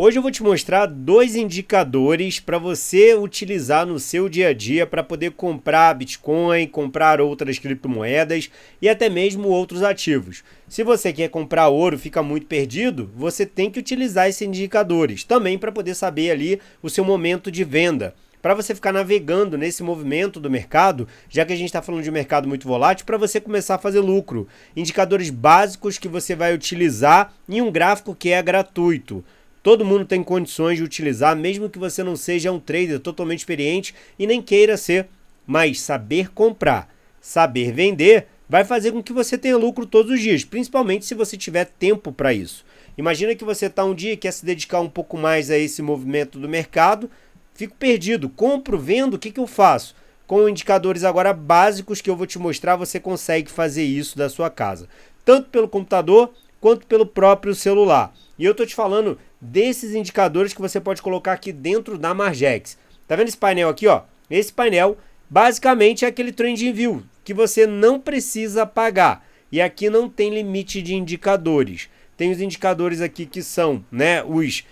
Hoje eu vou te mostrar dois indicadores para você utilizar no seu dia a dia para poder comprar Bitcoin, comprar outras criptomoedas e até mesmo outros ativos. Se você quer comprar ouro, fica muito perdido, você tem que utilizar esses indicadores também para poder saber ali o seu momento de venda. Para você ficar navegando nesse movimento do mercado, já que a gente está falando de um mercado muito volátil, para você começar a fazer lucro. Indicadores básicos que você vai utilizar em um gráfico que é gratuito. Todo mundo tem condições de utilizar, mesmo que você não seja um trader totalmente experiente e nem queira ser. Mas saber comprar, saber vender, vai fazer com que você tenha lucro todos os dias, principalmente se você tiver tempo para isso. Imagina que você está um dia e quer se dedicar um pouco mais a esse movimento do mercado, fico perdido, compro, vendo, o que eu faço? Com indicadores agora básicos que eu vou te mostrar, você consegue fazer isso da sua casa, tanto pelo computador quanto pelo próprio celular. E eu estou te falando desses indicadores que você pode colocar aqui dentro da Margex. Tá vendo esse painel aqui, ó? Esse painel basicamente é aquele TradingView que você não precisa pagar. E aqui não tem limite de indicadores. Tem os indicadores aqui que são, né, os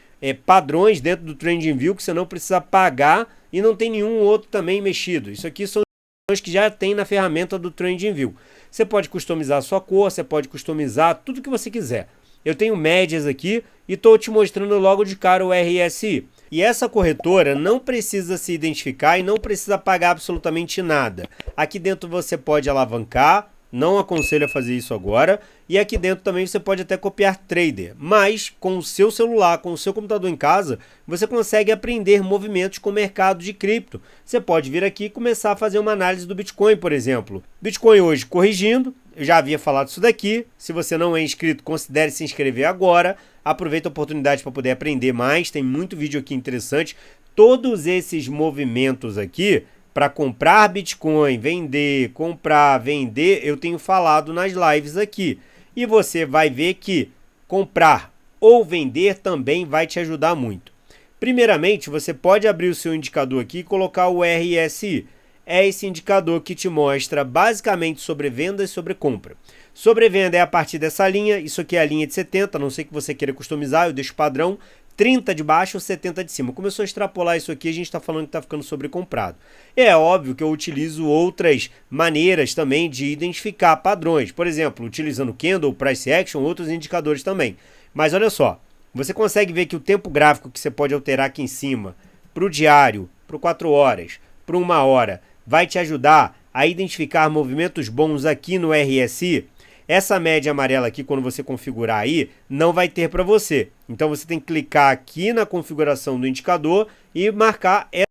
padrões dentro do TradingView que você não precisa pagar e não tem nenhum outro também mexido. Isso aqui são os que já tem na ferramenta do TradingView. Você pode customizar a sua cor, você pode customizar tudo que você quiser. Eu tenho médias aqui e estou te mostrando logo de cara o RSI. E essa corretora não precisa se identificar e não precisa pagar absolutamente nada. Aqui dentro você pode alavancar, não aconselho a fazer isso agora. E aqui dentro também você pode até copiar trader. Mas com o seu celular, com o seu computador em casa, você consegue aprender movimentos com o mercado de cripto. Você pode vir aqui e começar a fazer uma análise do Bitcoin, por exemplo. Bitcoin hoje corrigindo. Eu já havia falado isso daqui. Se você não é inscrito, considere se inscrever agora. Aproveita a oportunidade para poder aprender mais. Tem muito vídeo aqui interessante. Todos esses movimentos aqui, para comprar Bitcoin, vender, comprar, vender, eu tenho falado nas lives aqui. E você vai ver que comprar ou vender também vai te ajudar muito. Primeiramente, você pode abrir o seu indicador aqui e colocar o RSI. É esse indicador que te mostra basicamente sobre venda e sobre compra. Sobre venda é a partir dessa linha, isso aqui é a linha de 70, a não sei que você queira customizar, eu deixo padrão, 30 de baixo, 70 de cima. Começou a extrapolar isso aqui, a gente está falando que está ficando sobrecomprado. É óbvio que eu utilizo outras maneiras também de identificar padrões, por exemplo, utilizando Candle, Price Action, outros indicadores também. Mas olha só, você consegue ver que o tempo gráfico que você pode alterar aqui em cima, para o diário, para o 4 horas, para 1 hora, vai te ajudar a identificar movimentos bons aqui no RSI. Essa média amarela aqui, quando você configurar aí, não vai ter para você. Então você tem que clicar aqui na configuração do indicador e marcar essa,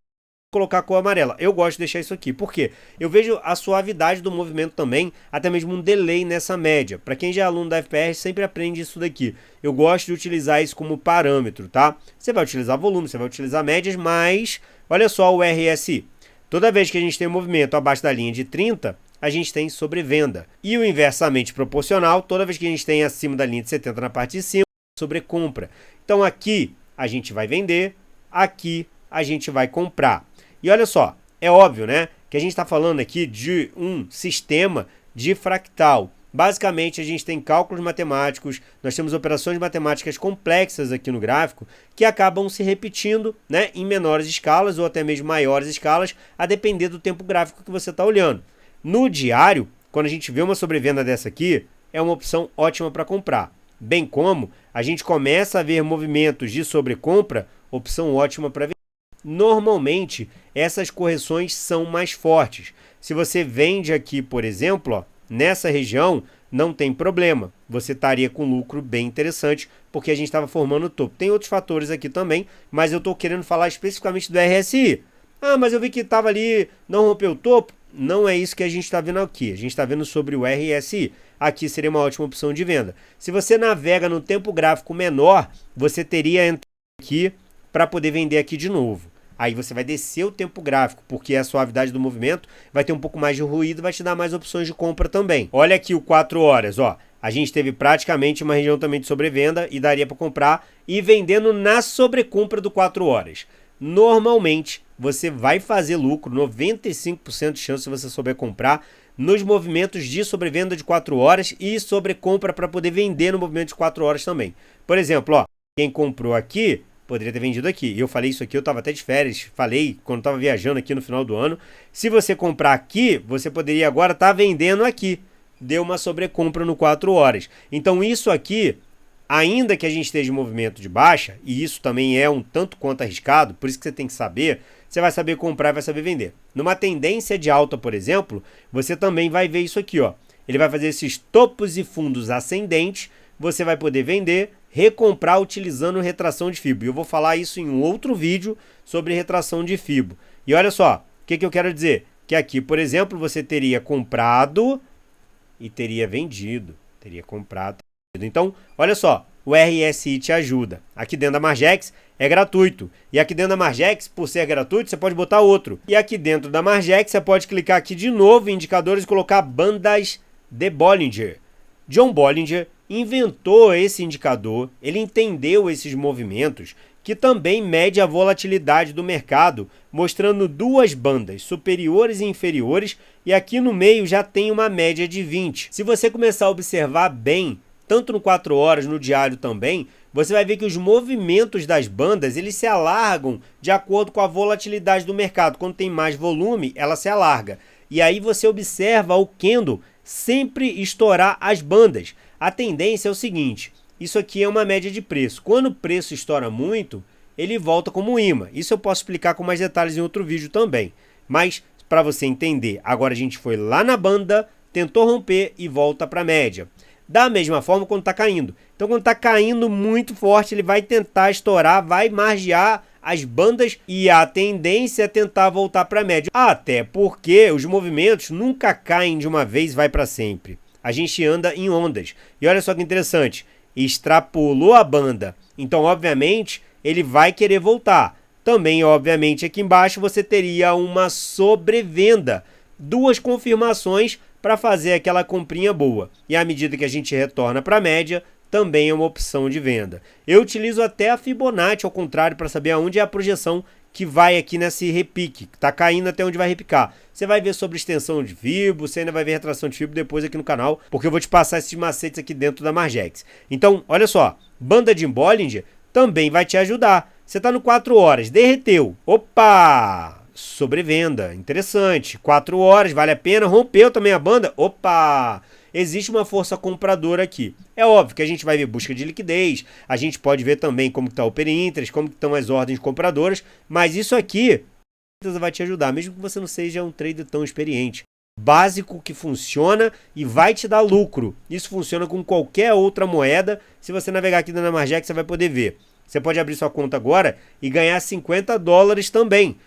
colocar a cor amarela. Eu gosto de deixar isso aqui. Por quê? Eu vejo a suavidade do movimento também, até mesmo um delay nessa média. Para quem já é aluno da FPR, sempre aprende isso daqui. Eu gosto de utilizar isso como parâmetro, tá? Você vai utilizar volume, você vai utilizar médias, mas olha só o RSI. Toda vez que a gente tem um movimento abaixo da linha de 30, a gente tem sobrevenda. E o inversamente proporcional, toda vez que a gente tem acima da linha de 70 na parte de cima, sobrecompra. Então aqui a gente vai vender, aqui a gente vai comprar. E olha só, é óbvio, né, que a gente está falando aqui de um sistema de fractal. Basicamente, a gente tem cálculos matemáticos, nós temos operações matemáticas complexas aqui no gráfico que acabam se repetindo, né, em menores escalas ou até mesmo maiores escalas, a depender do tempo gráfico que você está olhando. No diário, quando a gente vê uma sobrevenda dessa aqui, é uma opção ótima para comprar. Bem como a gente começa a ver movimentos de sobrecompra, opção ótima para vender. Normalmente, essas correções são mais fortes. Se você vende aqui, por exemplo, ó, nessa região, não tem problema. Você estaria com lucro bem interessante, porque a gente estava formando o topo. Tem outros fatores aqui também, mas eu estou querendo falar especificamente do RSI. Ah, mas eu vi que estava ali, não rompeu o topo. Não é isso que a gente está vendo aqui. A gente está vendo sobre o RSI. Aqui seria uma ótima opção de venda. Se você navega no tempo gráfico menor, você teria entrado aqui para poder vender aqui de novo. Aí você vai descer o tempo gráfico, porque a suavidade do movimento vai ter um pouco mais de ruído, vai te dar mais opções de compra também. Olha aqui o 4 horas, ó. A gente teve praticamente uma região também de sobrevenda e daria para comprar e vendendo na sobrecompra do 4 horas. Normalmente, você vai fazer lucro, 95% de chance se você souber comprar, nos movimentos de sobrevenda de 4 horas e sobrecompra para poder vender no movimento de 4 horas também. Por exemplo, ó, quem comprou aqui poderia ter vendido aqui. E eu falei isso aqui, eu estava até de férias, falei quando estava viajando aqui no final do ano. Se você comprar aqui, você poderia agora estar vendendo aqui. Deu uma sobrecompra no 4 horas. Então isso aqui, ainda que a gente esteja em movimento de baixa, e isso também é um tanto quanto arriscado, por isso que você tem que saber, você vai saber comprar e vai saber vender. Numa tendência de alta, por exemplo, você também vai ver isso aqui, ó. Ele vai fazer esses topos e fundos ascendentes, você vai poder vender, recomprar utilizando retração de FIBO. E eu vou falar isso em um outro vídeo sobre retração de FIBO. E olha só, o que eu quero dizer? Que aqui, por exemplo, você teria comprado e teria vendido. Teria comprado. Então, olha só, o RSI te ajuda. Aqui dentro da Margex é gratuito. E aqui dentro da Margex, por ser gratuito, você pode botar outro. E aqui dentro da Margex, você pode clicar aqui de novo em indicadores e colocar bandas de Bollinger. John Bollinger inventou esse indicador, ele entendeu esses movimentos, que também mede a volatilidade do mercado, mostrando duas bandas, superiores e inferiores, e aqui no meio já tem uma média de 20. Se você começar a observar bem, tanto no 4 horas, no diário também, você vai ver que os movimentos das bandas, eles se alargam de acordo com a volatilidade do mercado. Quando tem mais volume, ela se alarga. E aí você observa o candle sempre estourar as bandas. A tendência é o seguinte, isso aqui é uma média de preço. Quando o preço estoura muito, ele volta como um imã. Isso eu posso explicar com mais detalhes em outro vídeo também. Mas, para você entender, agora a gente foi lá na banda, tentou romper e volta para a média. Da mesma forma quando está caindo. Então, quando está caindo muito forte, ele vai tentar estourar, vai margear as bandas e a tendência é tentar voltar para a média. Até porque os movimentos nunca caem de uma vez e vai para sempre. A gente anda em ondas. E olha só que interessante, extrapolou a banda. Então, obviamente, ele vai querer voltar. Também, obviamente, aqui embaixo você teria uma sobrevenda. Duas confirmações para fazer aquela comprinha boa. E à medida que a gente retorna para a média, também é uma opção de venda. Eu utilizo até a Fibonacci, ao contrário, para saber aonde é a projeção que vai aqui nesse repique, que está caindo até onde vai repicar. Você vai ver sobre extensão de FIBO, você ainda vai ver retração de FIBO depois aqui no canal, porque eu vou te passar esses macetes aqui dentro da Margex. Então, olha só, banda de Bollinger também vai te ajudar. Você está no 4 horas, derreteu. Opa! Sobrevenda, interessante. 4 horas, vale a pena. Rompeu também a banda. Opa! Existe uma força compradora aqui. É óbvio que a gente vai ver busca de liquidez, a gente pode ver também como está o Open Interest, como estão as ordens compradoras, mas isso aqui vai te ajudar, mesmo que você não seja um trader tão experiente. Básico que funciona e vai te dar lucro. Isso funciona com qualquer outra moeda. Se você navegar aqui na Margex, você vai poder ver. Você pode abrir sua conta agora e ganhar $50 também.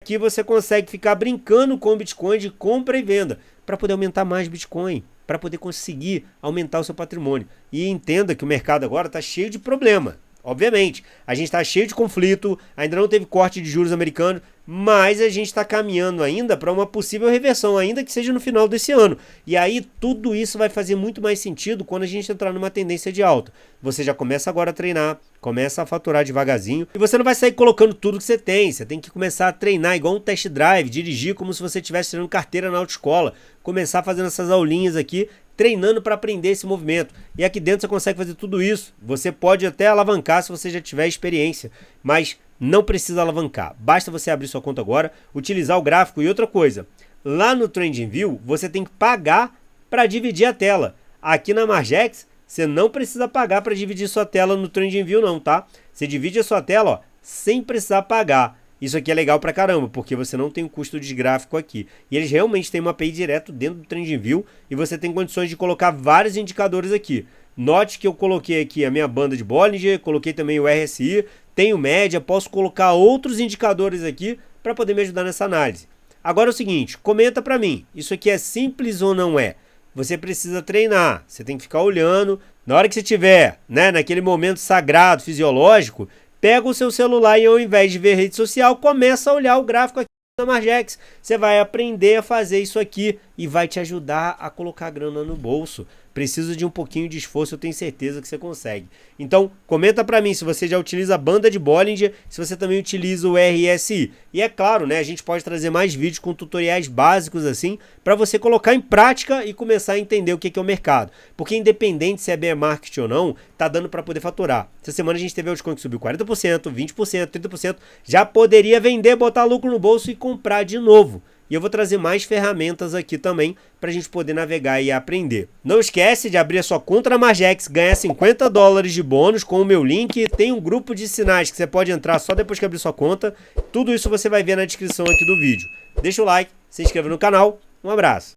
Aqui você consegue ficar brincando com o Bitcoin de compra e venda para poder aumentar mais Bitcoin, para poder conseguir aumentar o seu patrimônio. E entenda que o mercado agora está cheio de problema. Obviamente, a gente está cheio de conflito, ainda não teve corte de juros americano, mas a gente está caminhando ainda para uma possível reversão, ainda que seja no final desse ano. E aí tudo isso vai fazer muito mais sentido quando a gente entrar numa tendência de alta. Você já começa agora a treinar, começa a faturar devagarzinho, e você não vai sair colocando tudo que você tem que começar a treinar igual um test drive, dirigir como se você estivesse tirando carteira na autoescola, começar fazendo essas aulinhas aqui, treinando para aprender esse movimento. E aqui dentro você consegue fazer tudo isso. Você pode até alavancar se você já tiver experiência, mas não precisa alavancar. Basta você abrir sua conta agora, utilizar o gráfico. E outra coisa, lá no TradingView você tem que pagar para dividir a tela. Aqui na Margex você não precisa pagar para dividir sua tela no TradingView não, tá? Você divide a sua tela, ó, sem precisar pagar. Isso aqui é legal pra caramba, porque você não tem o custo de gráfico aqui. E eles realmente têm uma API direto dentro do TradingView e você tem condições de colocar vários indicadores aqui. Note que eu coloquei aqui a minha banda de Bollinger, coloquei também o RSI, tenho média, posso colocar outros indicadores aqui para poder me ajudar nessa análise. Agora é o seguinte, comenta pra mim, isso aqui é simples ou não é? Você precisa treinar, você tem que ficar olhando. Na hora que você tiver, né, naquele momento sagrado, fisiológico, pega o seu celular e ao invés de ver rede social, começa a olhar o gráfico aqui na Margex. Você vai aprender a fazer isso aqui e vai te ajudar a colocar grana no bolso. Precisa de um pouquinho de esforço, eu tenho certeza que você consegue. Então, comenta para mim se você já utiliza a banda de Bollinger, se você também utiliza o RSI. E é claro, né, a gente pode trazer mais vídeos com tutoriais básicos assim, para você colocar em prática e começar a entender o que é o mercado. Porque independente se é bear market ou não, tá dando para poder faturar. Essa semana a gente teve a altcoin que subiu 40%, 20%, 30%. Já poderia vender, botar lucro no bolso e comprar de novo. E eu vou trazer mais ferramentas aqui também para a gente poder navegar e aprender. Não esquece de abrir a sua conta na Margex, ganhar $50 de bônus com o meu link. Tem um grupo de sinais que você pode entrar só depois que abrir sua conta. Tudo isso você vai ver na descrição aqui do vídeo. Deixa o like, se inscreva no canal. Um abraço.